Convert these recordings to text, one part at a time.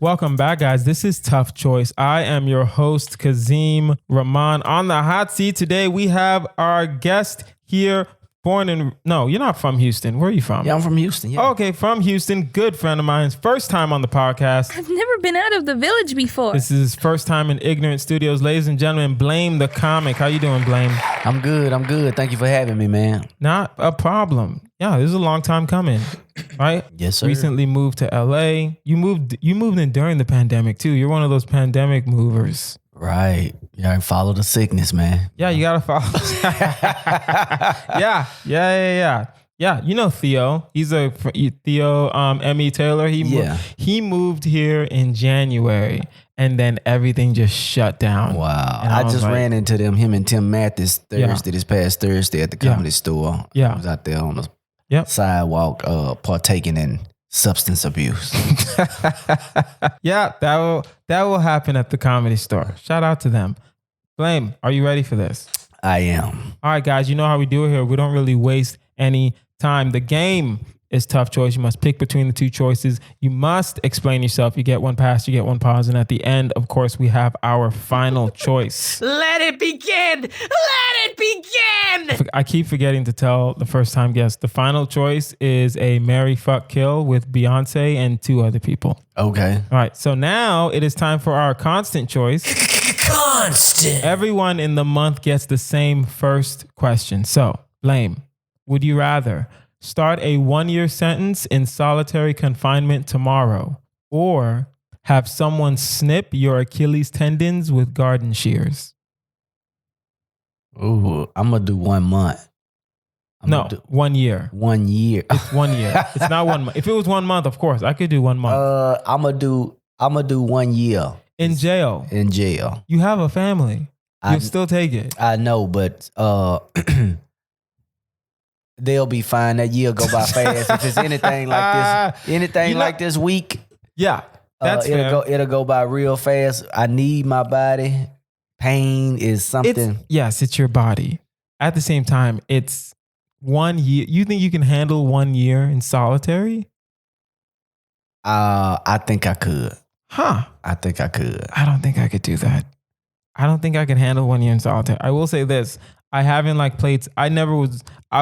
Welcome back, guys. This is Tough Choice. I am your host, Kazeem. Rahman. On the hot seat today, we have our guest here, No, you're not from Houston. Where are you from? Yeah, I'm from Houston. Yeah. Okay, from Houston. Good friend of mine. First time on the podcast. I've never been out of the village before. This is his first time in Ignorant Studios. Ladies and gentlemen, Blame the comic. How you doing, Blame? I'm good. Thank you for having me, man. Not a problem. Yeah, this is a long time coming, right? Yes, sir. Recently moved to LA. You moved in during the pandemic too. You're one of those pandemic movers. Right. Yeah, I follow the sickness, man. Yeah, you gotta follow. Yeah. You know Theo. He's Theo Emmy Taylor. He moved here in January, and then everything just shut down. Wow. And I just ran into him and Tim Mathis this past Thursday at the comedy store. Yeah. I was out there on the sidewalk partaking in substance abuse. Yeah, that will happen at the comedy store. Shout out to them. Blame, are you ready for this? I am. All right, guys, you know how we do it here. We don't really waste any time. The game is Tough Choice. You must pick between the two choices. You must explain yourself. You get one pass, you get one pause. And at the end, of course, we have our final choice. Let it begin! Let it begin! I keep forgetting to tell the first time guest. The final choice is a marry, fuck, kill with Beyonce and two other people. Okay. All right. So now it is time for our constant choice. Constant. Everyone in the month gets the same first question. So, Blame, would you rather start a 1-year sentence in solitary confinement tomorrow or have someone snip your Achilles tendons with garden shears? Ooh, I'm going to do 1 month. 1 year. 1 year. It's 1 year. It's not 1 month. If it was 1 month, of course, I could do 1 month. I'm gonna do 1 year. In jail. In jail. You have a family. You'll still take it. I know, but they'll be fine. That year go by fast. If it's anything like this week, yeah, that's fair. It'll go by real fast. I need my body. Pain is something. It's your body. At the same time, it's 1 year. You think you can handle 1 year in solitary? I think I could. Huh? I think I could. I don't think I could do that. I don't think I could handle 1 year in solitary. I will say this. I haven't played. I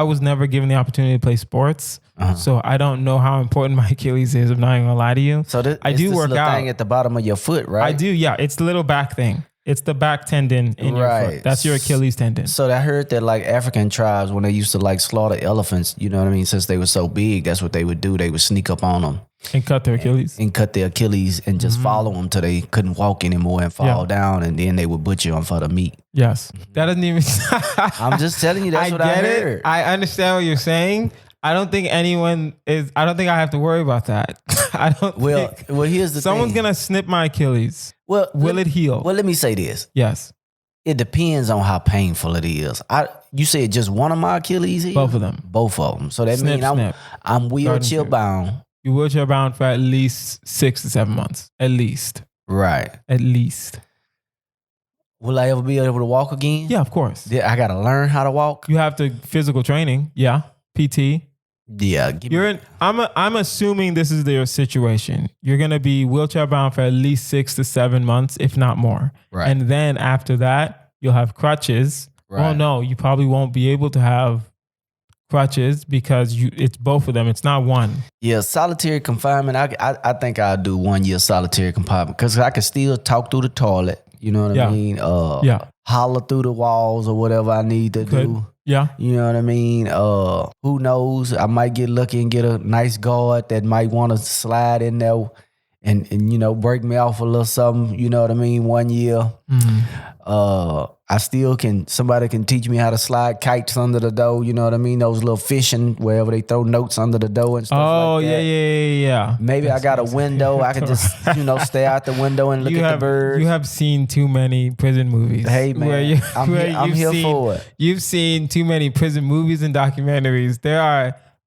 was never given the opportunity to play sports. Uh-huh. So I don't know how important my Achilles is. I'm not even gonna lie to you. So I do work out. Thing at the bottom of your foot, right? I do. Yeah. It's the little back thing. It's the back tendon in your foot. That's your Achilles tendon. So I heard that African tribes, when they used to slaughter elephants, you know what I mean? Since they were so big, that's what they would do. They would sneak up on them. And cut their Achilles. And cut their Achilles and just follow them till they couldn't walk anymore and fall down. And then they would butcher them for the meat. Yes. That doesn't even... I'm just telling you, that's what I heard. I understand what you're saying. I don't think I have to worry about that. Well, here's the Someone's thing. going to snip my Achilles. Well, will it heal? Well, let me say this. Yes. It depends on how painful it is. You said just one of my Achilles healed? Both of them. Both of them. So that means I'm wheelchair bound. You're wheelchair bound for at least 6 to 7 months. At least. Right. At least. Will I ever be able to walk again? Yeah, of course. Yeah, I got to learn how to walk. You have to physical training. Yeah. PT. Yeah. I'm assuming this is your situation. You're going to be wheelchair bound for at least 6 to 7 months, if not more. Right. And then after that, you'll have crutches. Right. Well, no, you probably won't be able to have crutches because it's both of them. It's not one. Yeah, solitary confinement. I think I'll do 1 year solitary confinement because I can still talk through the toilet. You know what I mean? Holler through the walls or whatever I need to do. Yeah. You know what I mean? Who knows? I might get lucky and get a nice guard that might want to slide in there and break me off a little something. You know what I mean? 1 year. Mm-hmm. Somebody can teach me how to slide kites under the door. You know what I mean? Those little fishing, wherever they throw notes under the door and stuff like that. Yeah. Maybe I got a window. I can just, stay out the window and look at the birds. You have seen too many prison movies. Hey, man. I'm here for it. You've seen too many prison movies and documentaries.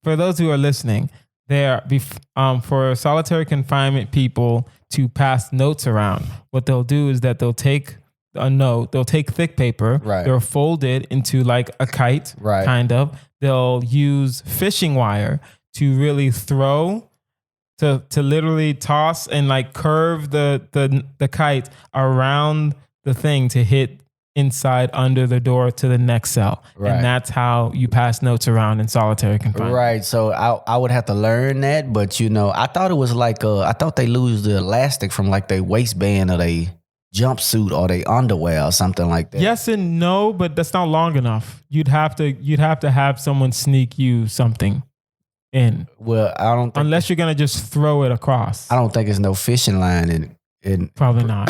For those who are listening, for solitary confinement people to pass notes around, what they'll do is that they'll take a note, they'll take thick paper, right. They'll fold it into like a kite, right. Kind of. They'll use fishing wire to really throw to literally toss and like curve the kite around the thing to hit inside under the door to the next cell. Right. And that's how you pass notes around in solitary confinement. Right. So I would have to learn that. But, I thought it was like, I thought they lose the elastic from like their waistband or they jumpsuit or their underwear or something like that. Yes and no, but that's not long enough. You'd have to have someone sneak you something in. Well, I don't think, Unless you're going to just throw it across. I don't think it's no fishing line in Probably not.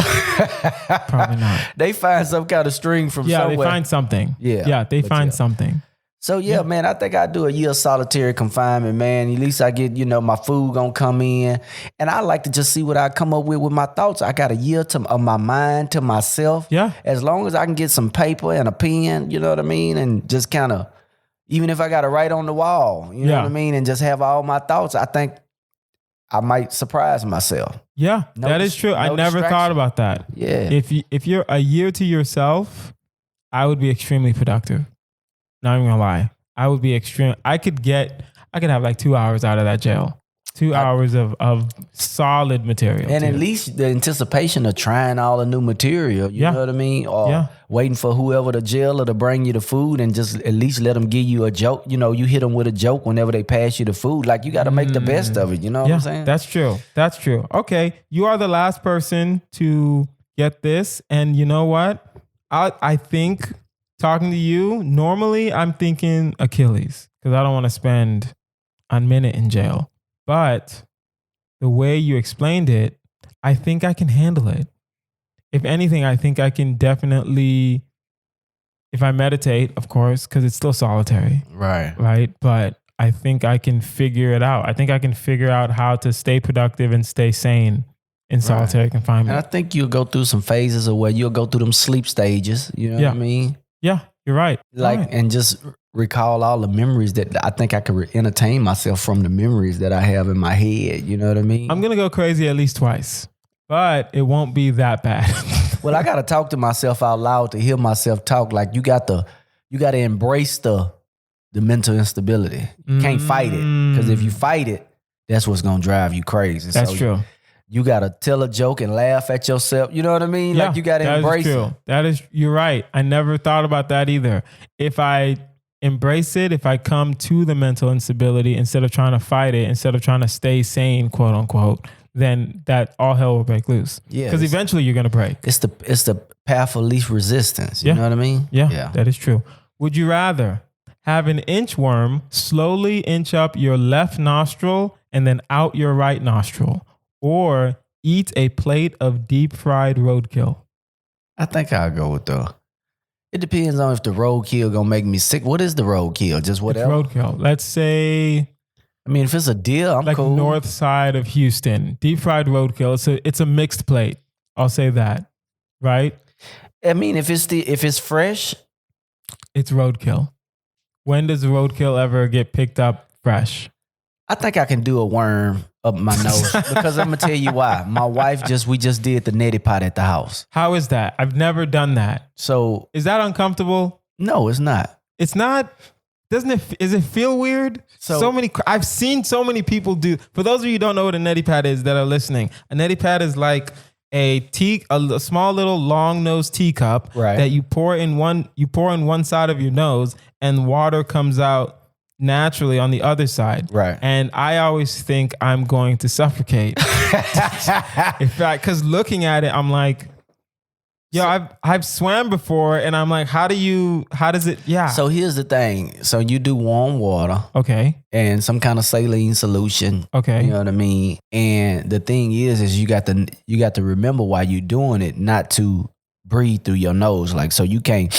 Probably not. They find some kind of string from somewhere. They find something. Yeah. They find something. So man, I think I do a year of solitary confinement, man. At least I get, my food gonna come in. And I like to just see what I come up with my thoughts. I got a year of my mind to myself. Yeah. As long as I can get some paper and a pen, you know what I mean? And just kind of, even if I got to write on the wall, you know what I mean? And just have all my thoughts, I think I might surprise myself. Yeah, that is true. I never thought about that. Yeah. If you're a year to yourself, I would be extremely productive. Not even gonna lie. I would be I could have like 2 hours out of that jail. 2 hours of solid material. And at least the anticipation of trying all the new material, you know what I mean? Or waiting for whoever the jailer to bring you the food and just at least let them give you a joke. You hit them with a joke whenever they pass you the food. Like, you got to make the best of it. You know what I'm saying? That's true. That's true. Okay. You are the last person to get this. And you know what? I think talking to you, normally I'm thinking Achilles because I don't want to spend a minute in jail. But the way you explained it, I think I can handle it. If anything, I think I can definitely, if I meditate, of course, because it's still solitary. Right. But I think I can figure it out. I think I can figure out how to stay productive and stay sane in solitary confinement. And I think you'll go through some phases of where you'll go through them sleep stages. You know what I mean? Yeah, you're right. And just recall all the memories that I think I could entertain myself from the memories that I have in my head. You know what I mean? I'm going to go crazy at least twice, but it won't be that bad. Well, I got to talk to myself out loud to hear myself talk. Like, you got to embrace the mental instability. You can't fight it, because if you fight it, that's what's going to drive you crazy. That's true. You got to tell a joke and laugh at yourself. You know what I mean? Yeah, like, you got to embrace it. You're right. I never thought about that either. If I embrace it, if I come to the mental instability instead of trying to fight it, instead of trying to stay sane, quote unquote, then that all hell will break loose. Yeah. Because eventually you're going to break. It's the path of least resistance. You know what I mean? Yeah, that is true. Would you rather have an inchworm slowly inch up your left nostril and then out your right nostril, or eat a plate of deep fried roadkill? I think I'll go with it depends on if the roadkill gonna make me sick. What is the roadkill? Just whatever? It's roadkill. Let's say, I mean, if it's a deer, I'm like cool. North side of Houston, deep fried roadkill. It's a mixed plate. I'll say that, right? I mean, if it's fresh, it's roadkill. When does roadkill ever get picked up fresh? I think I can do a worm up my nose because I'm gonna tell you why. My wife we just did the neti pot at the house. How is that? I've never done that. So is that uncomfortable? No, it's not. It's not. Does it feel weird? I've seen so many people do. For those of you who don't know what a neti pot is that are listening, a neti pot is like a small little long nosed teacup that you pour in one side of your nose and water comes out naturally on the other side. Right. And I always think I'm going to suffocate. In fact, because looking at it, I'm like, I've swam before and I'm like, how does it? Yeah. So here's the thing. So you do warm water. Okay. And some kind of saline solution. Okay. You know what I mean? And the thing is you got to remember while you're doing it, not to breathe through your nose. Like, so you can't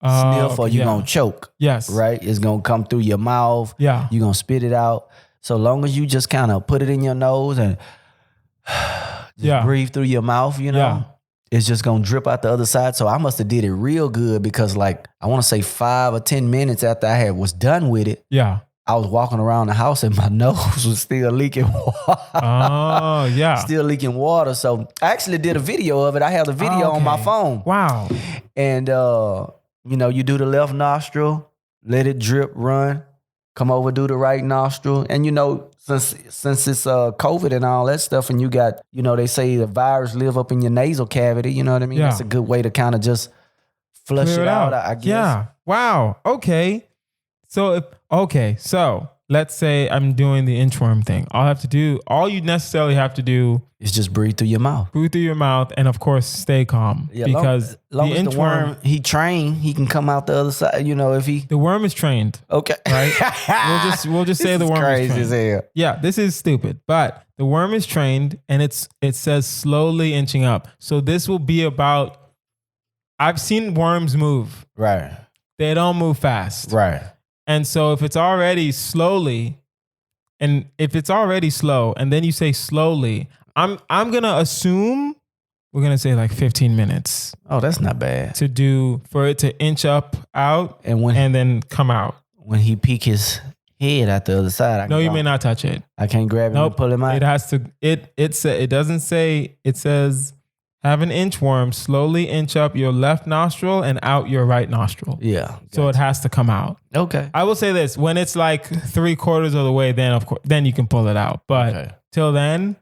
sniff or you're going to choke. Yes. Right? It's going to come through your mouth. Yeah. You're going to spit it out. So long as you just kind of put it in your nose and breathe through your mouth, it's just going to drip out the other side. So I must have did it real good because, like, I want to say 5 or 10 minutes after I was done with it. Yeah. I was walking around the house and my nose was still leaking water. Oh, yeah. Still leaking water. So I actually did a video of it. I have the video on my phone. Wow. And, you do the left nostril, let it drip, run, come over, do the right nostril. And, since it's COVID and all that stuff, and you got, they say the virus live up in your nasal cavity. You know what I mean? Yeah. That's a good way to kind of just flush Clear it out. I guess. Yeah. Wow. Okay. So let's say I'm doing the inchworm thing. All you necessarily have to do It's just breathe through your mouth. breathe through your mouth and of course stay calm. Yeah, because long the as the inchworm, worm he trained, he can come out the other side. If he the worm is trained. okay, Right? We'll just say the worm is crazy trained. as hell. Yeah, this is stupid, but the worm is trained and it says slowly inching up. So this will be about, I've seen worms move. Right, They don't move fast. right. And so if it's already slow and then you say slowly, I'm going to assume we're going to say like 15 minutes Oh, that's not bad. for it to inch up out And then come out. when he peek his head out the other side, No, you may not touch it. I can't grab him Nope. and pull him out. It has to. It doesn't say. It says have an inchworm slowly inch up your left nostril and out your right nostril. Yeah. So it has to come out. Okay. I will say this: when it's like 3/4 of the way, then of course, then you can pull it out. But Okay. till then,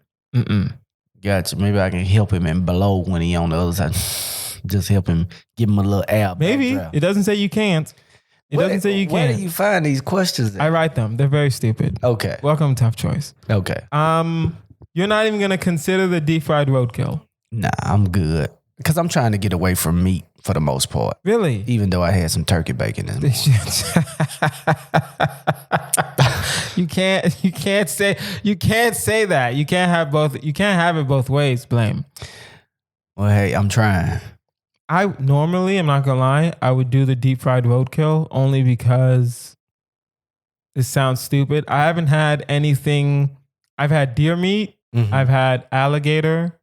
Gotcha. Maybe I can help him and blow when he on the other side. Just help him, give him a little air. maybe backdraft. it doesn't say you can't. It doesn't say you Where can't. do you find these questions at? I write them. They're very stupid. Okay. Welcome, Tough Choice. Okay. You're not even gonna consider the deep fried roadkill. Nah, I'm good. Because I'm trying to get away from meat for the most part. Really? Even though I had some turkey bacon this morning. You can't say that. You can't have both. You can't have it both ways. Blame. Well, hey, I'm trying. I'm not gonna lie, I would do the deep fried roadkill only because this sounds stupid. I haven't had anything. I've had deer meat. Mhm. I've had alligator.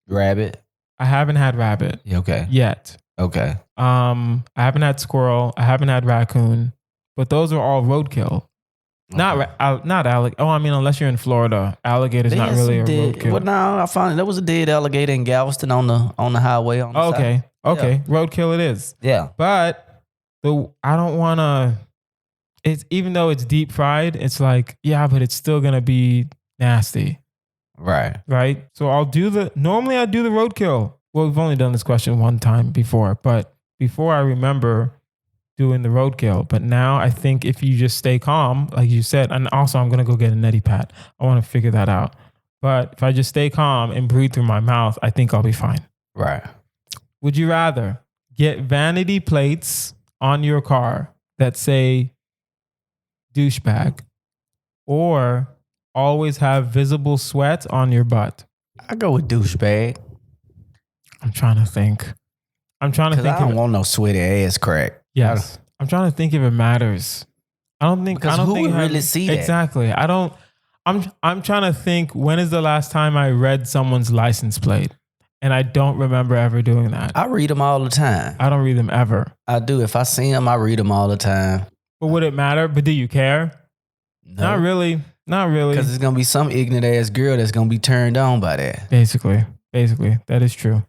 Rabbit. I haven't had rabbit Okay. yet. Okay. I haven't had squirrel. I haven't had raccoon. But those are all roadkill. Not alligator. Oh, I mean, unless you're in Florida, alligator's not really a roadkill. Well, no, I found there was a dead alligator in Galveston on the highway. On the Okay. side. Okay. Roadkill it is. Yeah. But I don't want to. It's even though it's deep fried, it's like but it's still gonna be nasty, Right. right? So normally I do the roadkill. Well, we've only done this question one time before, but before I remember doing the roadkill. But now I think if you just stay calm, like you said, and also I'm gonna go get a neti pat. I want to figure that out. But if I just stay calm and breathe through my mouth, I think I'll be fine. Right. Would you rather get vanity plates on your car that say douchebag or always have visible sweat on your butt? I go with douchebag. I'm trying to think. Because I don't want no sweaty ass crack. Yes. I'm trying to think if it matters. I don't think who would really see that? Exactly. I'm trying to think, when is the last time I read someone's license plate? And I don't remember ever doing that. I read them all the time. I don't read them ever. I do. If I see them, I read them all the time. But would it matter? But do you care? No. Not really. Not really. Because there's going to be some ignorant ass girl that's going to be turned on by that. Basically. That is true.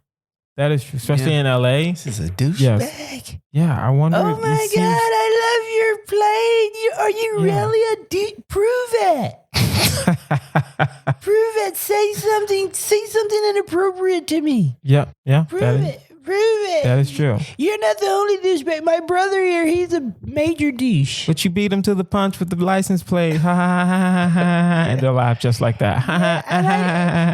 That is true. Especially in LA. This is a douchebag. Yes. Yeah, I wonder. Oh my God, I love your plane. Are you really a dude? Prove it. Prove it. Say something inappropriate to me. Yeah. Prove it. That is true. You're not the only douchebag. My brother here, he's a major douche. But you beat him to the punch with the license plate. Ha ha ha ha ha. And they'll laugh just like that.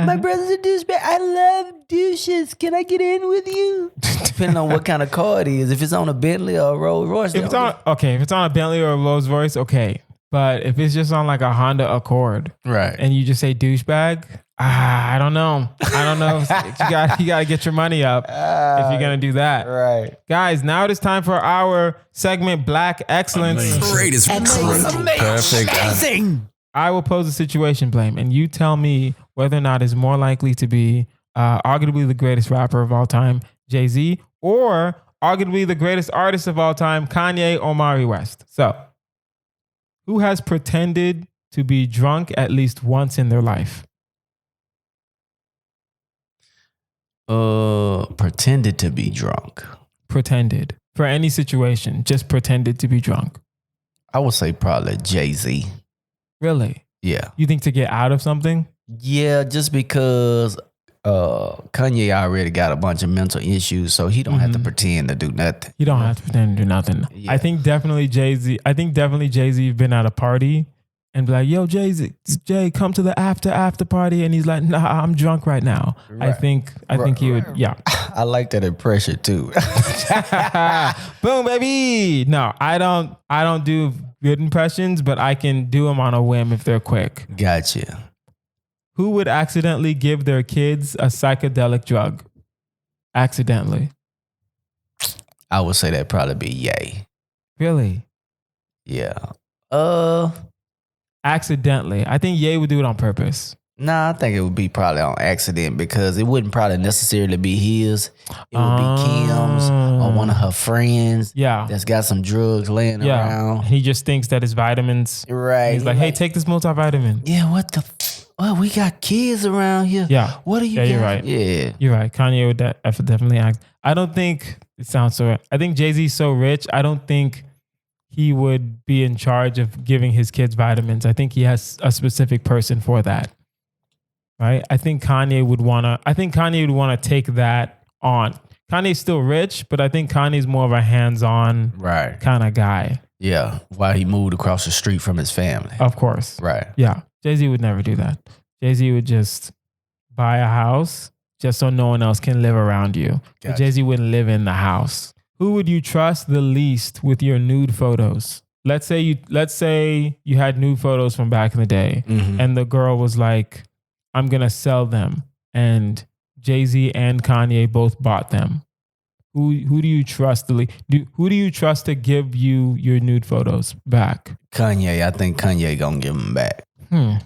My brother's a douchebag. I love douches. Can I get in with you? Depending on what kind of car it is. If it's on a Bentley or a Rolls Royce. If it's on a Bentley or a Rolls Royce, okay. But if it's just on like a Honda Accord, right, and you just say douchebag, I don't know. You got to get your money up if you're gonna do that, right, guys? Now it is time for our segment, Black Excellence. Great is incredible. Perfect. Amazing. I will pose a situation, Blame, and you tell me whether or not it's more likely to be arguably the greatest rapper of all time, Jay-Z, or arguably the greatest artist of all time, Kanye or Mari West. So, who has pretended to be drunk at least once in their life? Pretended to be drunk. Pretended. For any situation, just pretended to be drunk. I would say probably Jay-Z. Really? Yeah. You think to get out of something? Yeah, just because Kanye already got a bunch of mental issues, so he don't have to pretend to do nothing. You don't have to pretend to do nothing. Yeah. I think definitely Jay-Z been at a party and be like, yo, Jay, come to the after party. And he's like, nah, I'm drunk right now. Right. I think he would, yeah. I like that impression too. Boom, baby. No, I don't do good impressions, but I can do them on a whim if they're quick. Gotcha. Who would accidentally give their kids a psychedelic drug? Accidentally. I would say that'd probably be Ye. Really? Yeah. Accidentally. I think Ye would do it on purpose. Nah, I think it would be probably on accident because it wouldn't probably necessarily be his. It would be Kim's or one of her friends. Yeah. That's got some drugs laying around. He just thinks that it's vitamins. Right. He's like, hey, take this multivitamin. Yeah, what the... Well, we got kids around here. Yeah. What are you you're right. Yeah. You're right. Kanye would definitely act. I don't think... It sounds so... I think Jay-Z's so rich, I don't think he would be in charge of giving his kids vitamins. I think he has a specific person for that. Right? I think Kanye would want to take that on. Kanye's still rich, but I think Kanye's more of a hands-on kind of guy. Yeah. While he moved across the street from his family. Of course. Right. Yeah. Jay-Z would never do that. Jay-Z would just buy a house just so no one else can live around you. Gotcha. But Jay-Z wouldn't live in the house. Who would you trust the least with your nude photos? Let's say you had nude photos from back in the day and the girl was like, I'm going to sell them. And Jay-Z and Kanye both bought them. Who do you trust who do you trust to give you your nude photos back? Kanye. I think Kanye gonna give them back. I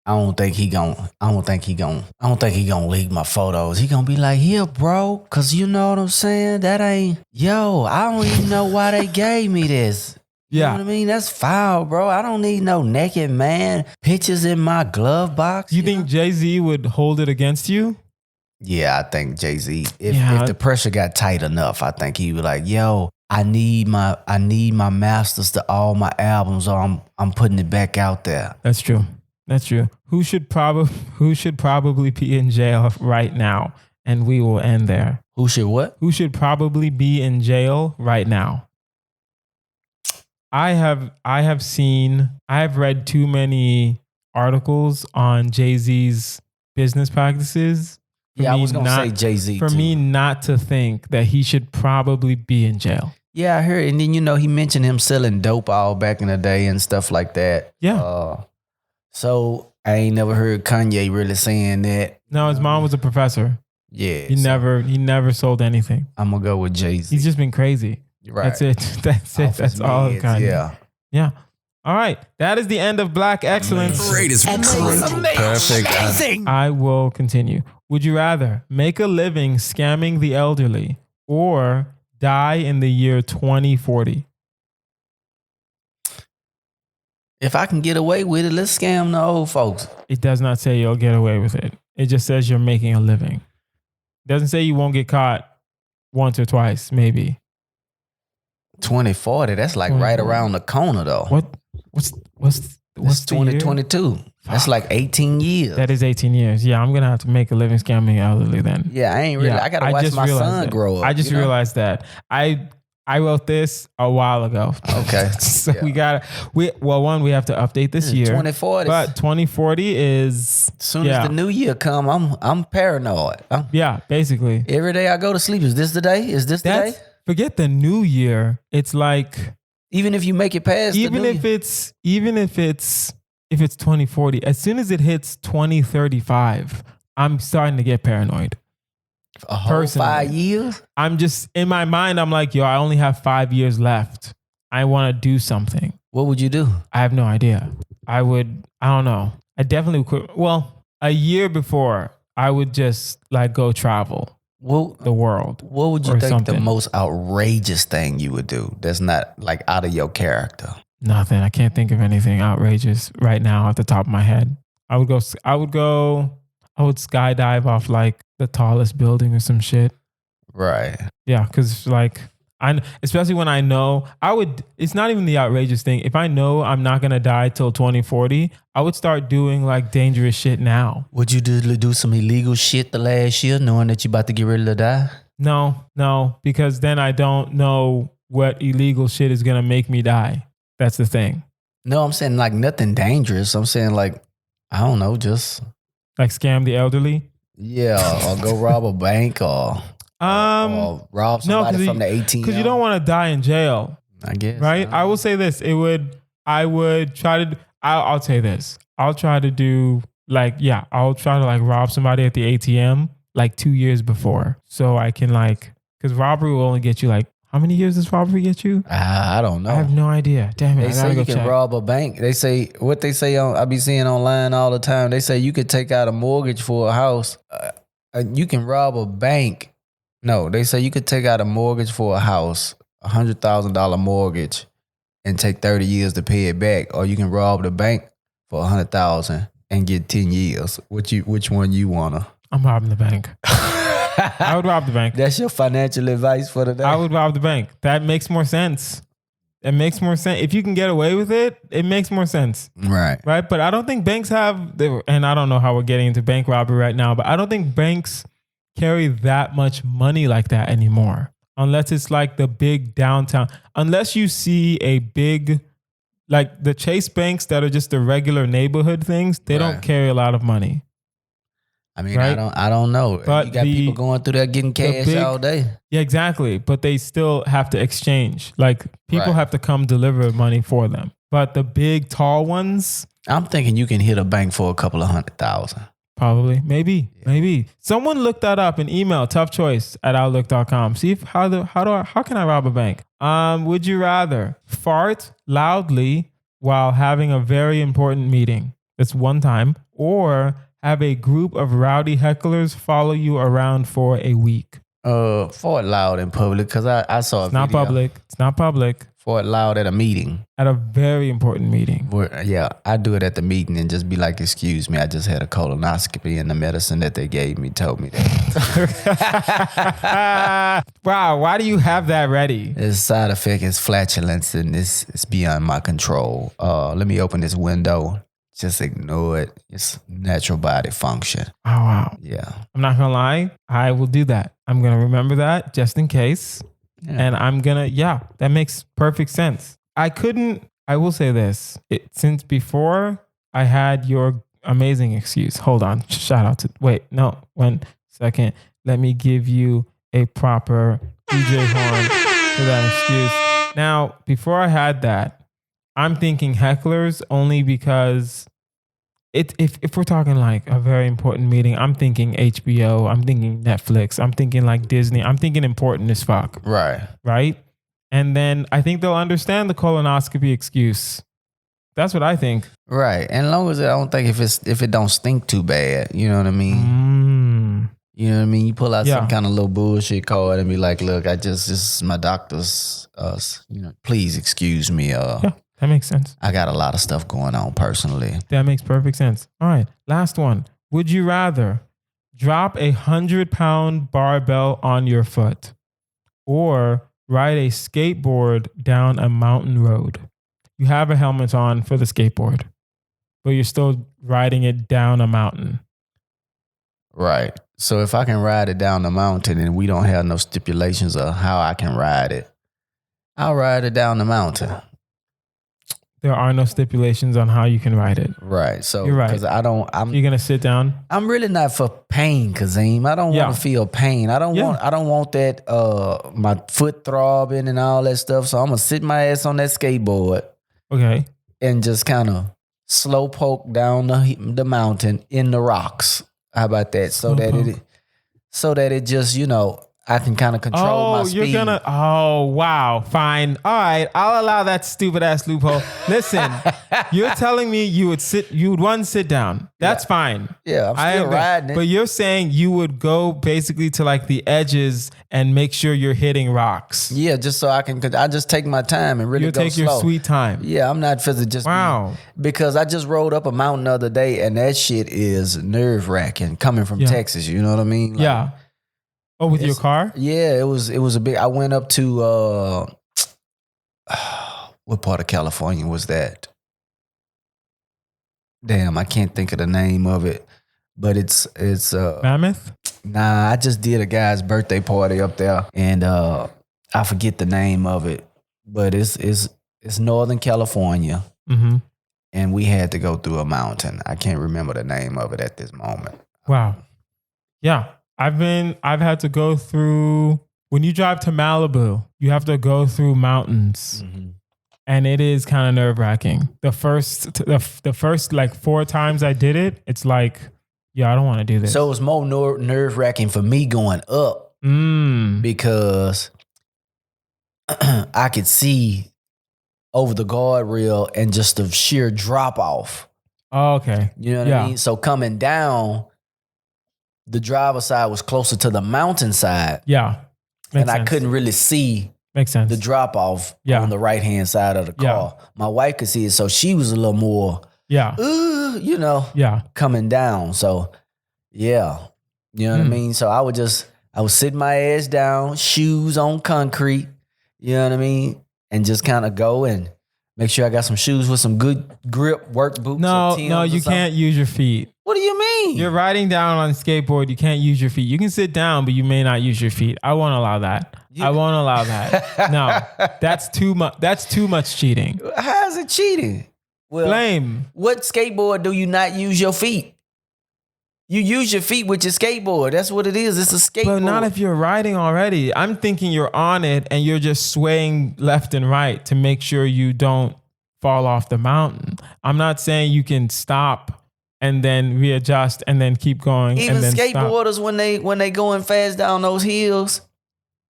don't think he gonna leak my photos. He gonna be like, here, bro, cause you know what I'm saying? That ain't, I don't even know why they gave me this. You know what I mean? That's foul, bro. I don't need no naked man pictures in my glove box. You think Jay-Z would hold it against you? Yeah, I think Jay-Z. If the pressure got tight enough, I think he would like, I need my masters to all my albums, or I'm putting it back out there. That's true. Who should probably be in jail right now? And we will end there. Who should what? Who should probably be in jail right now? I have read too many articles on Jay-Z's business practices. I was going to say Jay-Z for me not to think that he should probably be in jail. Yeah, I heard. And then, he mentioned him selling dope all back in the day and stuff like that. Yeah. So I ain't never heard Kanye really saying that. No, his mom was a professor. Yeah. He never sold anything. I'm going to go with Jay-Z. He's just been crazy. Right. That's it. That's all of Kanye. Yeah. All right. That is the end of Black Excellence. Greatest. Perfect. Amazing. I will continue. Would you rather make a living scamming the elderly or die in the year 2040? If I can get away with it, let's scam the old folks. It does not say you'll get away with it. It just says you're making a living. It doesn't say you won't get caught once or twice, maybe. 2040, that's like right around the corner though. What's 2022? That's like 18 years. That is 18 years. Yeah, I'm gonna have to make a living scamming elderly then. Yeah, I ain't really. I gotta watch my son grow up. I just realized that. I wrote this a while ago. Okay. So we have to update this year. 2040. But 2040 is as soon as the new year come, I'm paranoid. Yeah, basically. Every day I go to sleep, is this the day? Is this the day? Forget the new year. It's like even if you make it past even if it's 2040, as soon as it hits 2035, I'm starting to get paranoid. A whole 5 years? I'm just in my mind, I'm like, I only have 5 years left. I want to do something. What would you do? I have no idea. I don't know. I definitely quit. Well, a year before, I would just like go travel the world. What would you think the most outrageous thing you would do that's not like out of your character? Nothing. I can't think of anything outrageous right now off the top of my head. I would skydive off like the tallest building or some shit. Right. Yeah, because like Especially when I know it's not even the outrageous thing. If I know I'm not going to die till 2040, I would start doing like dangerous shit now. Would you do some illegal shit the last year knowing that you about to get ready to die? No, because then I don't know what illegal shit is going to make me die. That's the thing. No, I'm saying like nothing dangerous. I'm saying like, I don't know, just like scam the elderly. Yeah, or go rob a bank or rob somebody from the ATM. Because you don't want to die in jail. I guess. Right? I will say this. I would try to, I'll say this. I'll try to do I'll try to like rob somebody at the ATM like 2 years before. So I can because robbery will only get you like, how many years does robbery get you? I don't know. I have no idea. Damn it. They say you can rob a bank. They say, I be seeing online all the time. They say you could take out a mortgage for a house. You can rob a bank. No, they say you could take out a mortgage for a house, $100,000 mortgage, and take 30 years to pay it back. Or you can rob the bank for $100,000 and get 10 years. Which one you wanna? I'm robbing the bank. I would rob the bank. That's your financial advice for the day? I would rob the bank. That makes more sense. It makes more sense. If you can get away with it, it makes more sense. Right. Right? But I don't think banks and I don't know how we're getting into bank robbery right now, but I don't think banks carry that much money like that anymore. Unless it's like the big downtown. Unless you see a big, like the Chase banks that are just the regular neighborhood things, they don't carry a lot of money. I mean, right? I don't know. But you got people going through there getting cash all day. Yeah, exactly. But they still have to exchange. Like people have to come deliver money for them. But the big tall ones, I'm thinking you can hit a bank for a couple of $100,000. Probably. Maybe. Someone look that up and email toughchoice@outlook.com. See how can I rob a bank? Would you rather fart loudly while having a very important meeting? That's one time. Or have a group of rowdy hecklers follow you around for a week? Fart loud in public, because I saw It's not public. Fart loud at a meeting. At a very important meeting. Yeah, I do it at the meeting and just be like, excuse me, I just had a colonoscopy and the medicine that they gave me told me that. Wow, why do you have that ready? Its side effect is flatulence and it's beyond my control. Let me open this window. Just ignore it. It's natural body function. Oh, wow. Yeah. I'm not going to lie. I will do that. I'm going to remember that just in case. Yeah. And I'm going to, that makes perfect sense. I will say this. Since before I had your amazing excuse. Hold on. Shout out to, 1 second. Let me give you a proper DJ horn for that excuse. Now, before I had that, I'm thinking hecklers only because if we're talking like a very important meeting, I'm thinking HBO, I'm thinking Netflix, I'm thinking like Disney, I'm thinking important as fuck. Right? And then I think they'll understand the colonoscopy excuse. That's what I think. Right. And as long as I don't think if it don't stink too bad, you know what I mean? You know what I mean? You pull out some kind of little bullshit card and be like, look, this is my doctor's, please excuse me. That makes sense. I got a lot of stuff going on personally. That makes perfect sense. All right. Last one. Would you rather drop 100-pound barbell on your foot or ride a skateboard down a mountain road? You have a helmet on for the skateboard, but you're still riding it down a mountain. Right. So if I can ride it down the mountain and we don't have no stipulations of how I can ride it, I'll ride it down the mountain. There are no stipulations on how you can ride it. Right. So you're right. Because you're gonna sit down. I'm really not for pain, Kazeem. I don't want to feel pain. I don't want that my foot throbbing and all that stuff. So I'm gonna sit my ass on that skateboard. Okay. And just kind of slow poke down the mountain in the rocks. How about that? So that it just, I can kind of control my speed. Wow. Fine. All right. I'll allow that stupid ass loophole. Listen, you're telling me you would sit down. That's fine. Yeah, I'm still riding it. But you're saying you would go basically to like the edges and make sure you're hitting rocks. Yeah, just so I just take my time and really go slow. You take your sweet time. Yeah, I'm not physically just because I just rode up a mountain the other day and that shit is nerve wracking coming from Texas. You know what I mean? Like, Oh, with your car? Yeah, it was a big. I went up to what part of California was that? Damn, I can't think of the name of it. But it's Mammoth? nah, I just did a guy's birthday party up there, and I forget the name of it. But it's Northern California, Mm-hmm. and we had to go through a mountain. I can't remember the name of it at this moment. Wow. Yeah. I've had to go through, when you drive to Malibu, you have to go through mountains. Mm-hmm. And it is kind of nerve wracking. The first like 4 times I did it, it's like, yeah, I don't want to do this. So it was more nerve wracking for me going up because I could see over the guardrail and just the sheer drop off. Oh, okay. You know what I mean? So coming down, the driver's side was closer to the mountain side. Yeah. And I couldn't really see Makes sense. the drop off on the right hand side of the car. My wife could see it, so she was a little more, coming down. So, yeah, you know what I mean. So I would sit my ass down, shoes on concrete. You know what I mean, and just kind of go and make sure I got some shoes with some good grip, work boots. No, you can't use your feet. What do you mean? You're riding down on a skateboard. You can't use your feet. You can sit down, but you may not use your feet. I won't allow that. I won't allow that. No, that's too much. That's too much cheating. How is it cheating? Well, Blame. What skateboard do you not use your feet? You use your feet with your skateboard. That's what it is. It's a skateboard. But not if you're riding already. I'm thinking you're on it and you're just swaying left and right to make sure you don't fall off the mountain. I'm not saying you can stop and then readjust and then keep going. Even and then skateboarders, stop. when they going fast down those hills,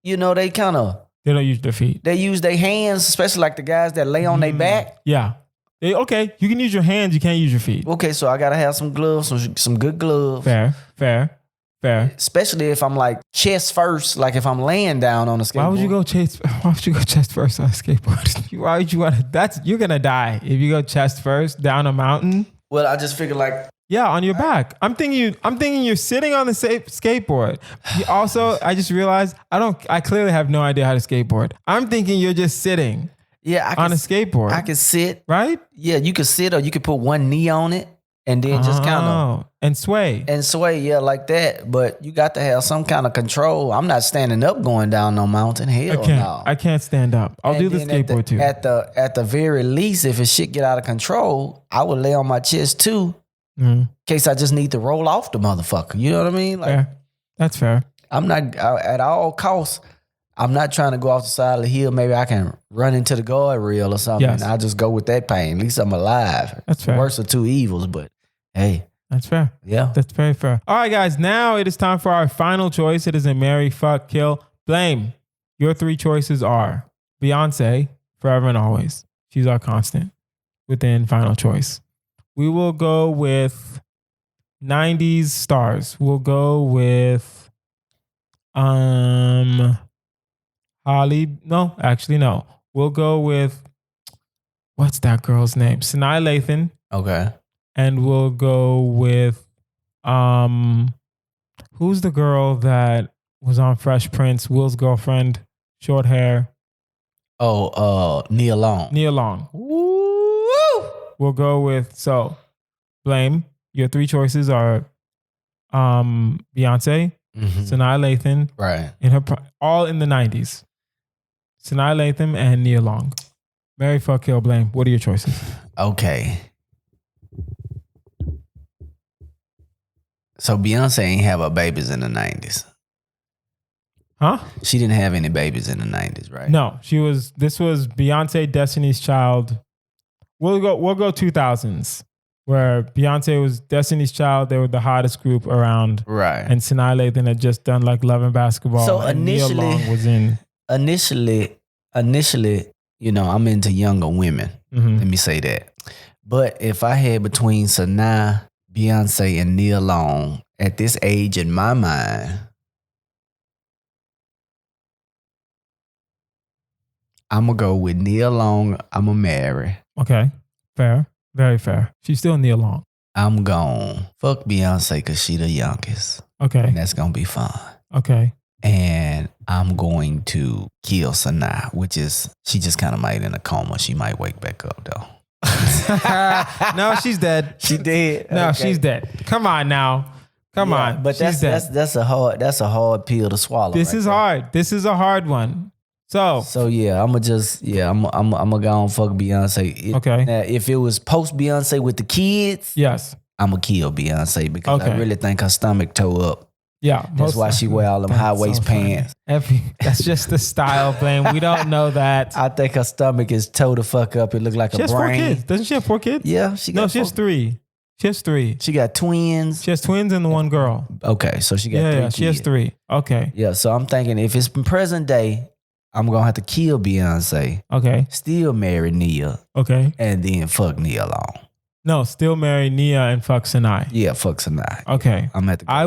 they kind of They don't use their feet. They use their hands, especially like the guys that lay on their back. Yeah. Okay, you can use your hands. You can't use your feet. Okay, so I gotta have some gloves, some good gloves. Fair. Especially if I'm like chest first, like if I'm laying down on a skateboard. Why would you go chest first on a skateboard? Why would you want to? You're gonna die if you go chest first down a mountain. Well, I just figured like. Yeah, on your back. I'm thinking you're sitting on the skateboard. Also, I just realized I clearly have no idea how to skateboard. I'm thinking you're just sitting. Yeah, on a skateboard. I can sit. Right? Yeah, you could sit or you could put one knee on it and then just kind of. And sway. Yeah, like that. But you got to have some kind of control. I'm not standing up going down no mountain. Hell no. I can't stand up. I'll do the skateboard too. At the very least, if shit get out of control, I would lay on my chest too. In case I just need to roll off the motherfucker. You know what I mean? Like, fair. That's fair. I'm not, at all costs, I'm not trying to go off the side of the hill. Maybe I can run into the guardrail or something. Yes. I'll just go with that pain. At least I'm alive. That's fair. Worst of two evils, but hey. That's fair. Yeah. That's very fair. All right, guys. Now it is time for our final choice. It is a marry, fuck, kill, blame. Your 3 choices are Beyonce, forever and always. She's our constant within final choice. We will go with 90s stars. We'll go with Holly. No, actually no. We'll go with what's that girl's name? Sanaa Lathan. Okay. And we'll go with who's the girl that was on Fresh Prince? Will's girlfriend, short hair. Oh, Nia Long. Nia Long. We'll go with, blame. Your 3 choices are Beyonce, Sanaa Lathan, right? All in the 90s. Sanaa Lathan and Nia Long. Marry, fuck, kill, blame. What are your choices? Okay. So Beyonce ain't have her babies in the 90s. Huh? She didn't have any babies in the 90s, right? No, this was Beyonce, Destiny's Child. We'll go 2000s, where Beyonce was Destiny's Child. They were the hottest group around. Right. And Sanaa Lathan had just done like Love and Basketball. So and Nia Long was in. Initially, I'm into younger women. Mm-hmm. Let me say that. But if I had between Sanaa, Beyonce, and Nia Long at this age in my mind, I'm going to go with Nia Long. I'm going to marry. Okay. Fair. Very fair. She's still Nia Long. I'm going to fuck Beyonce because she the youngest. Okay. And that's going to be fun. Okay. and I'm going to kill Sanaa, which is she just kind of might in a coma. She might wake back up though. No, she's dead. She dead. No, Okay. she's dead. Come on now. Come on. But she's dead. that's a hard pill to swallow. This right is there. hard. This is a hard one. So yeah, I'm gonna go and fuck Beyonce. Okay. Now, if it was post Beyonce with the kids, yes. I'm gonna kill Beyonce because Okay. I really think her stomach toe up. Yeah. That's why she wear all them high waist pants. That's just the style, Blame. We don't know that. I think her stomach is toe the fuck up. It look like She a has 4 brain. kids. Doesn't she have 4 kids? Yeah, she got No, she has 3. She has 3. She got twins. She has twins and the one girl. Okay, so she got Yeah, 3 yeah. kids. She has 3. Okay. Yeah, so I'm thinking if it's present day, I'm gonna have to kill Beyonce, Okay. still marry Nia, Okay. and then fuck Nia alone. No, still marry Nia and fuck Sanai. Yeah, fuck Sanaa. Okay. I'm at the. I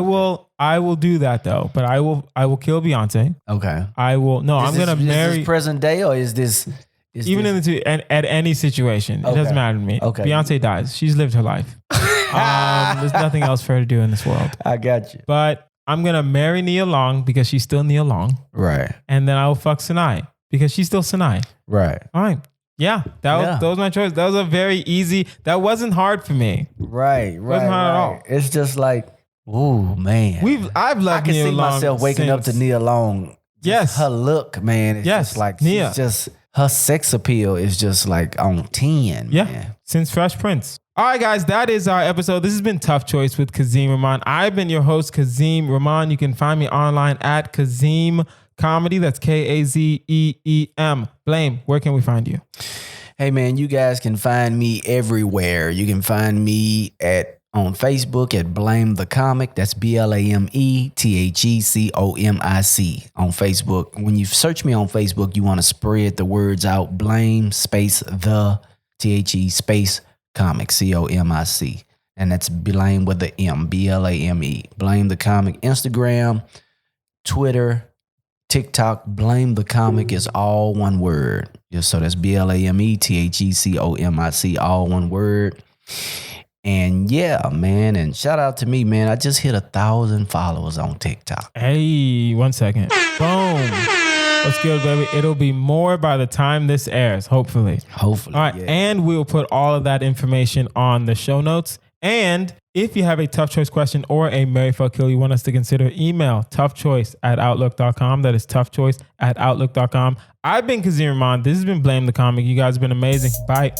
will do that though, but I will kill Beyonce. Okay. I'm gonna Is marry this present day or is this? even in the at any situation. It Okay. doesn't matter to me. Okay. Beyonce dies. She's lived her life. There's nothing else for her to do in this world. I got you. But I'm gonna marry Nia Long because she's still Nia Long, Right. and then I will fuck Sanai because she's still Sanai. Right. All right. Yeah, that was my choice. That was a very easy. That wasn't hard for me. Right. Wasn't hard at all. It's just like, ooh, man. I've I loved can Nia see Long myself waking up to since- Nia Long. Yes. Her look, man. It's Yes, just like Nia. she's just her sex appeal is just like on 10. Yeah, Man. since Fresh Prince. All right, guys, that is our episode. This has been Tough Choice with Kazeem Rahman. I've been your host, Kazeem Rahman. You can find me online at Kazeem Comedy. That's Kazeem. Blame, where can we find you? Hey man, you guys can find me everywhere. You can find me on Facebook at Blame the Comic. That's BlameTheComic on Facebook. When you search me on Facebook, you want to spread the words out. Blame space the space comic COMIC. And that's Blame with the M, BLAME. Blame the Comic. Instagram, Twitter, TikTok, Blame the Comic is all one word. So that's BlameTheComic, all one word. And yeah, man, and shout out to me, man. I just hit 1,000 followers on TikTok. Hey, 1 second. Boom. What's good, baby? It'll be more by the time this airs, hopefully. Hopefully. All right, yeah. and we'll put all of that information on the show notes. And if you have a tough choice question or a Marry, Fuck, Kill you want us to consider, email toughchoice@outlook.com. That is toughchoice@outlook.com. I've been Kazeem Rahman. This has been Blame the Comic. You guys have been amazing. Bye.